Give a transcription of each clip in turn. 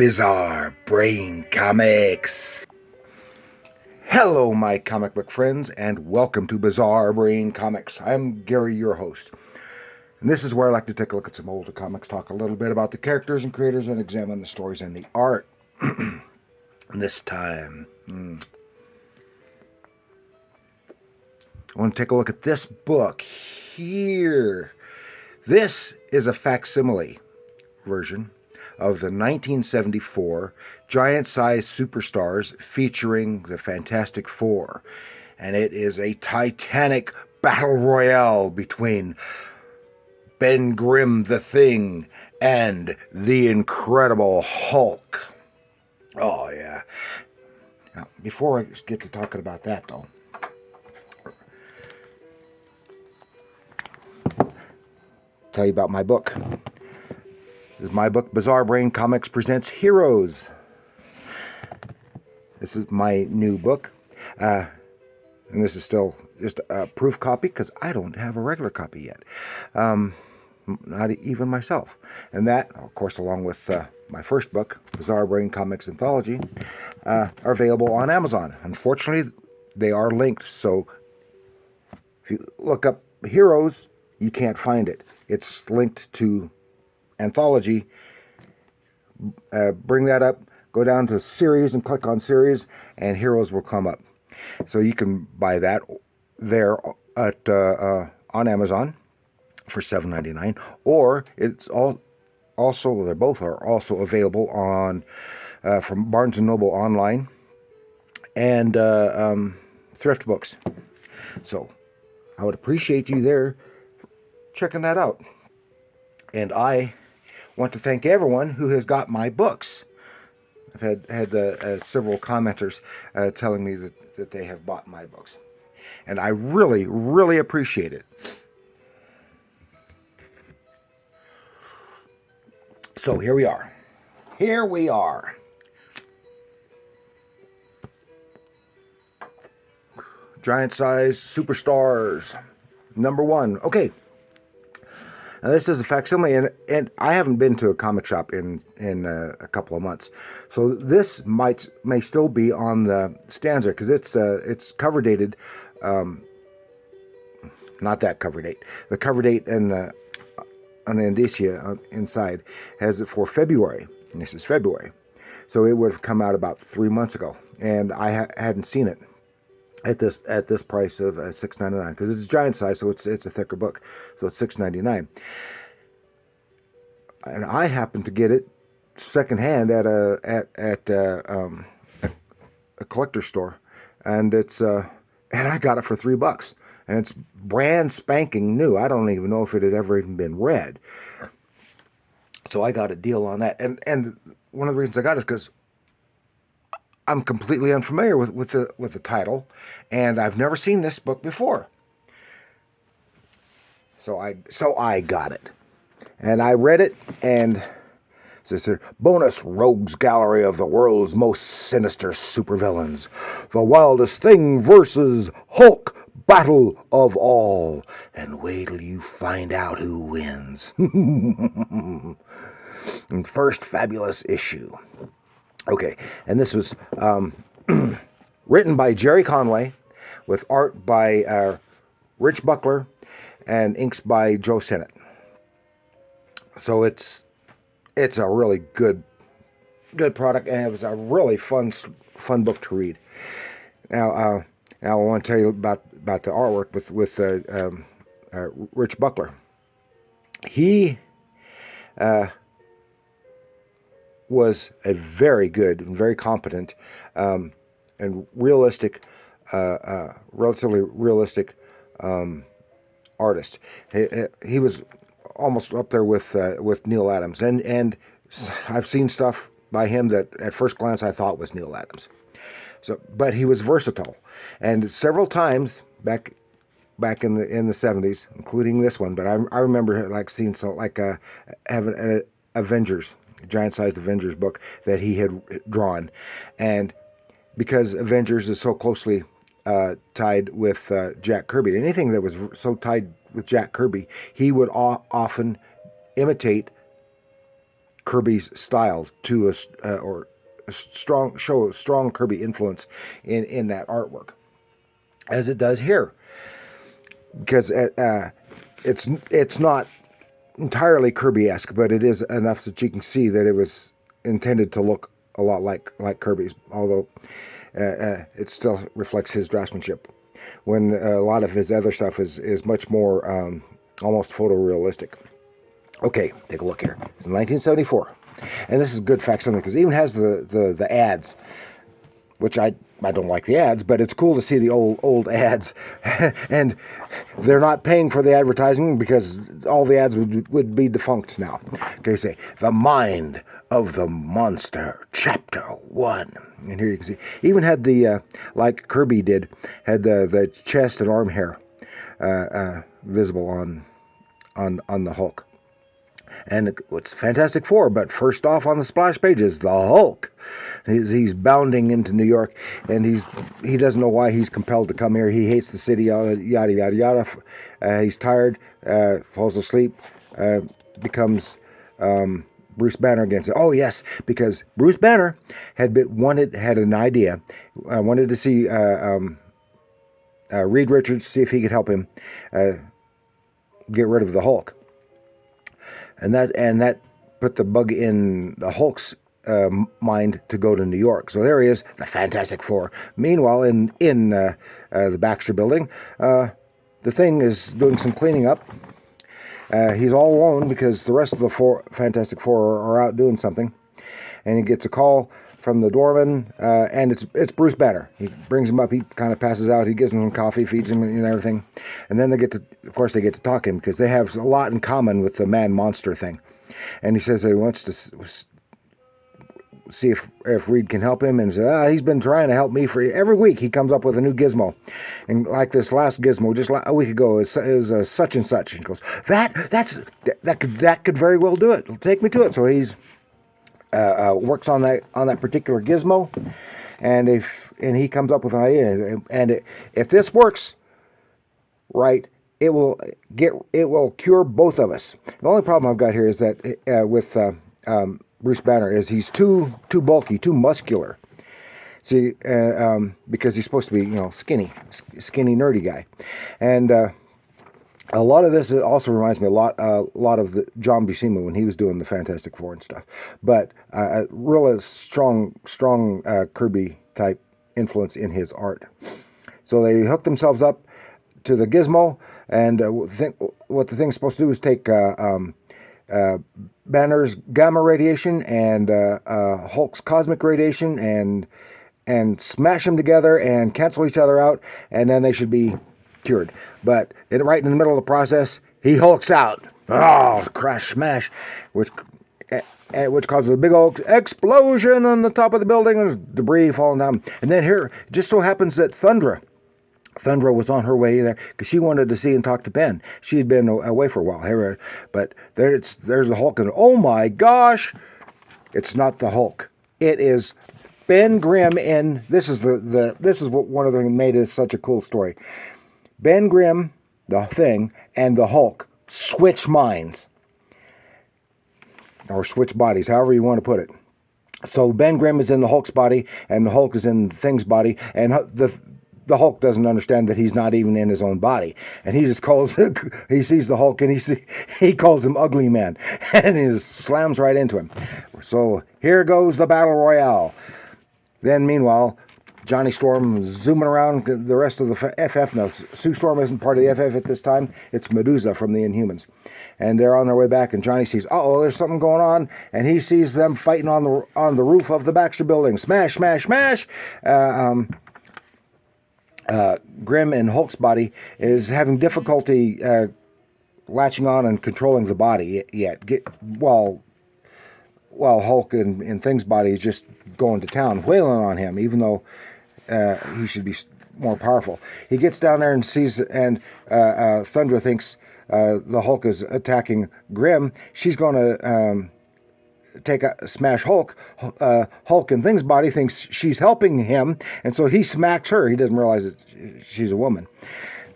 Bizarre Brain Comics. Hello, my comic book friends, and welcome to Bizarre Brain Comics. I'm Gerry, your host. And this is where I like to take a look at some older comics, talk a little bit about the characters and creators, and examine the stories and the art. This time, I want to take a look at this book here. This is a facsimile version of the 1974 giant-sized superstars featuring the Fantastic Four. And it is a titanic battle royale between Ben Grimm the Thing and the Incredible Hulk. Oh, yeah. Now, before I get to talking about that, though, tell you about my book. This is my book, Bizarre Brain Comics Presents Heroes. This is my new book. And this is still just a proof copy because I don't have a regular copy yet. Not even myself. And that, of course, along with my first book, Bizarre Brain Comics Anthology, are available on Amazon. Unfortunately, they are linked, so if you look up Heroes, you can't find it. It's linked to Anthology. Bring that up, go down to Series and click on Series, and Heroes will come up. So you can buy that there at on Amazon for $7.99, or it's also they both are also available on from Barnes and Noble online and thrift books. So I would appreciate you there checking that out. And I want to thank everyone who has got my books. I've had several commenters telling me that they have bought my books. And I really, really appreciate it. So here we are. Here we are. Giant-sized superstars. Number 1. Okay. Now, this is a facsimile, and I haven't been to a comic shop in a couple of months, so this may still be on the stands there because it's cover dated, not that cover date. The cover date and on the indicia inside has it for February, and this is February, so it would have come out about 3 months ago, and I hadn't seen it at this price of $6.99 because it's giant size, so it's a thicker book, so it's $6.99. And I happened to get it secondhand at a collector store, and and I got it for $3, and it's brand spanking new. I don't even know if it had ever even been read, so I got a deal on that. And one of the reasons I got it is because I'm completely unfamiliar with the title, and I've never seen this book before. So I got it, and I read it, and it says here, bonus rogues gallery of the world's most sinister supervillains, the wildest thing versus Hulk, battle of all, and wait till you find out who wins. And first fabulous issue. Okay, and this was written by Gerry Conway, with art by Rich Buckler, and inks by Joe Sennett. So it's a really good product, and it was a really fun book to read. Now I want to tell you about the artwork with Rich Buckler. He was a very good and very competent and realistic, relatively realistic artist. He was almost up there with Neil Adams, and I've seen stuff by him that at first glance I thought was Neil Adams. So, but he was versatile, and several times back in the 70s, including this one. But I remember like seeing having an Avengers. Giant-sized Avengers book that he had drawn, and because Avengers is so closely tied with Jack Kirby, anything that was so tied with Jack Kirby, he would often imitate Kirby's style to or a strong Kirby influence in that artwork, as it does here, because it's not entirely Kirby-esque, but it is enough that you can see that it was intended to look a lot like Kirby's, although it still reflects his draftsmanship, when a lot of his other stuff is much more almost photorealistic. Okay, take a look here. In 1974. And this is good facsimile because it even has the ads, which I don't like the ads, but it's cool to see the old ads. And they're not paying for the advertising because all the ads would be defunct now. Okay, say, The Mind of the Monster, Chapter 1. And here you can see, even had the, like Kirby did, had the chest and arm hair visible on the Hulk. And it's Fantastic Four, but first off on the splash page is the Hulk. He's bounding into New York, and he doesn't know why he's compelled to come here. He hates the city, yada, yada, yada. He's tired, falls asleep, becomes Bruce Banner again. So, oh, yes, because Bruce Banner had an idea, wanted to see Reed Richards, see if he could help him get rid of the Hulk. And that put the bug in the Hulk's mind to go to New York. So there he is, the Fantastic Four. Meanwhile, in the Baxter Building, the Thing is doing some cleaning up. He's all alone because the rest of the Fantastic Four are out doing something. And he gets a call from the doorman, and it's Bruce Banner. He brings him up. He kind of passes out. He gives him some coffee, feeds him, and everything. And then they get to talk him because they have a lot in common with the man-monster thing. And he says he wants to see if Reed can help him. And he says, he's been trying to help me for every week. He comes up with a new gizmo. And like this last gizmo, just a week ago, it was such and such. And he goes, that could very well do it. Take me to it. So he's works on that particular gizmo, and he comes up with an idea, and if this works right, it will cure both of us. The only problem I've got here is that with Bruce Banner is he's too bulky, too muscular. See, because he's supposed to be skinny nerdy guy, and a lot of this also reminds me a lot of the John Buscema when he was doing the Fantastic Four and stuff. But a real strong Kirby type influence in his art. So they hooked themselves up to the gizmo, and what the thing's supposed to do is take Banner's gamma radiation and Hulk's cosmic radiation and smash them together and cancel each other out, and then they should be cured. But right in the middle of the process, he hulks out. Oh, crash, smash, which causes a big old explosion on the top of the building, and there's debris falling down. And then here, it just so happens that Thundra was on her way there because she wanted to see and talk to Ben. She had been away for a while. But there's the Hulk, and oh my gosh, it's not the Hulk. It is Ben Grimm, and this is what one of them made this such a cool story. Ben Grimm, the Thing, and the Hulk switch minds. Or switch bodies, however you want to put it. So Ben Grimm is in the Hulk's body, and the Hulk is in the Thing's body, and the Hulk doesn't understand that he's not even in his own body. And he just he sees the Hulk, and he calls him Ugly Man, and he just slams right into him. So here goes the Battle Royale. Then meanwhile, Johnny Storm zooming around the rest of the FF. Now, Sue Storm isn't part of the FF at this time. It's Medusa from the Inhumans. And they're on their way back, and Johnny sees, there's something going on, and he sees them fighting on the roof of the Baxter Building. Smash, smash, smash! Grimm in Hulk's body is having difficulty latching on and controlling the body yet. While Hulk in Thing's body is just going to town, wailing on him, even though he should be more powerful. He gets down there and sees, and Thundra thinks the Hulk is attacking Grimm. She's going to smash Hulk. Hulk in Thing's body thinks she's helping him, and so he smacks her. He doesn't realize that she's a woman.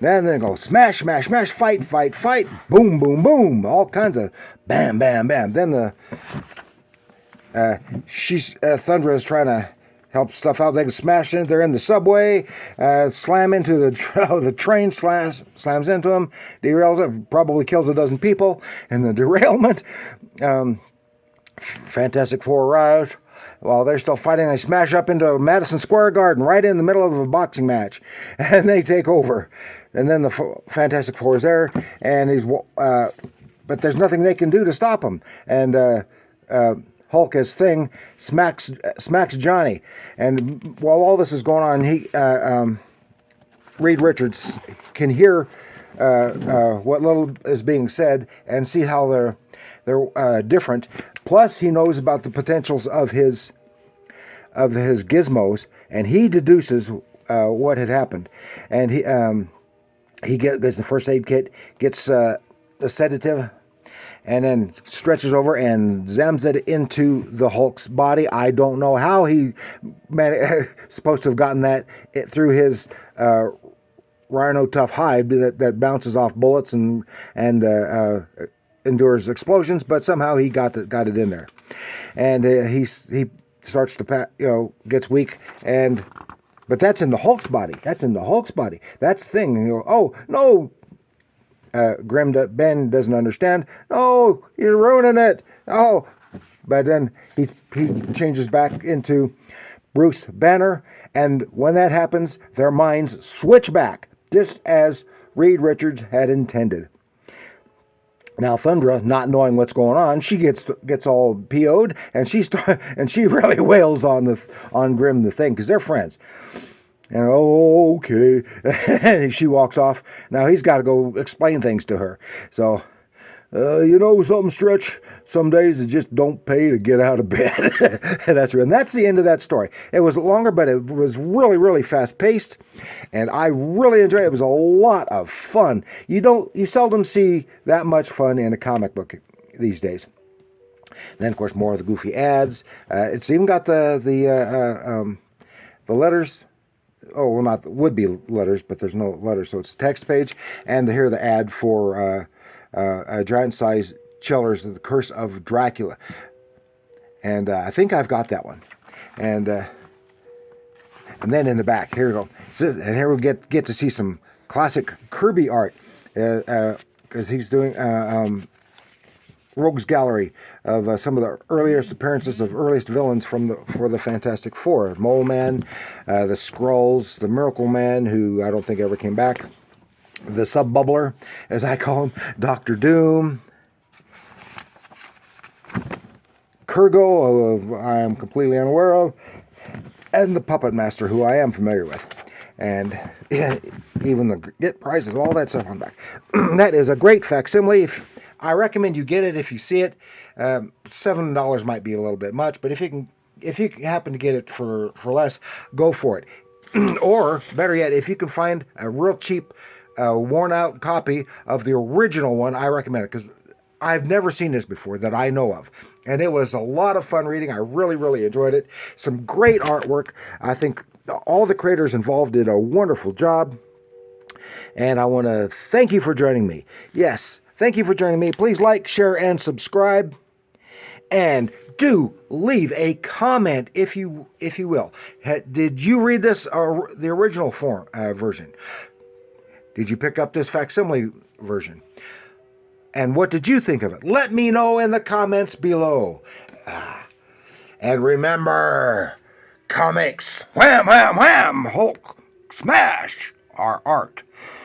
Then they go smash, smash, smash, fight, fight, fight, boom, boom, boom, all kinds of bam, bam, bam. Then Thundra is trying to help stuff out. They can smash in. They're in the subway, slam into the train, slams into them, derails it, probably kills a dozen people in the derailment. Fantastic Four arrive. While they're still fighting, they smash up into Madison Square Garden, right in the middle of a boxing match, and they take over. And then the Fantastic Four is there, and but there's nothing they can do to stop him. And Hulk, as Thing, smacks Johnny. And while all this is going on, Reed Richards can hear what little is being said and see how they're different. Plus, he knows about the potentials of his gizmos, and he deduces what had happened. And he gets the first aid kit, gets the sedative, and then stretches over and zams it into the Hulk's body. I don't know how he supposed to have gotten that through his rhino tough hide that bounces off bullets and endures explosions, but somehow he got it in there, and he starts to gets weak, but that's in the Hulk's body. That's the thing. Oh no, Ben doesn't understand. Oh, you're ruining it. Oh, but then he changes back into Bruce Banner, and when that happens, their minds switch back, just as Reed Richards had intended. Now Thundra, not knowing what's going on, she gets all PO'd, and she really wails on Grim the Thing, because they're friends. And okay, and she walks off. Now he's got to go explain things to her. So, something, Stretch. Some days it just don't pay to get out of bed. And that's the end of that story. It was longer, but it was really, really fast paced, and I really enjoyed it. It was a lot of fun. You seldom see that much fun in a comic book these days. Then, of course, more of the goofy ads. It's even got the letters. Oh, well, not would-be letters, but there's no letters, so it's a text page. And here the ad for a giant-sized Chillers, The Curse of Dracula. And I think I've got that one. And then in the back, here we go. And here we get to see some classic Kirby art, because he's doing Rogues Gallery of some of the earliest appearances of earliest villains for the Fantastic Four. Mole Man, the Skrulls, the Miracle Man, who I don't think ever came back, the Sub-Bubbler, as I call him, Doctor Doom, Kurgo, I am completely unaware of, and the Puppet Master, who I am familiar with. And even the get prizes, all that stuff on the back. That is a great facsimile. I recommend you get it if you see it. $7 might be a little bit much, but if you happen to get it for less, go for it. Or better yet, if you can find a real cheap, worn out copy of the original one, I recommend it, because I've never seen this before that I know of. And it was a lot of fun reading. I really, really enjoyed it. Some great artwork. I think all the creators involved did a wonderful job. And I want to thank you for joining me. Yes, thank you for joining me. Please like, share, and subscribe. And do leave a comment if you will. Did you read this, the original version? Did you pick up this facsimile version? And what did you think of it? Let me know in the comments below. And remember, comics, wham, wham, wham, Hulk, smash, are art.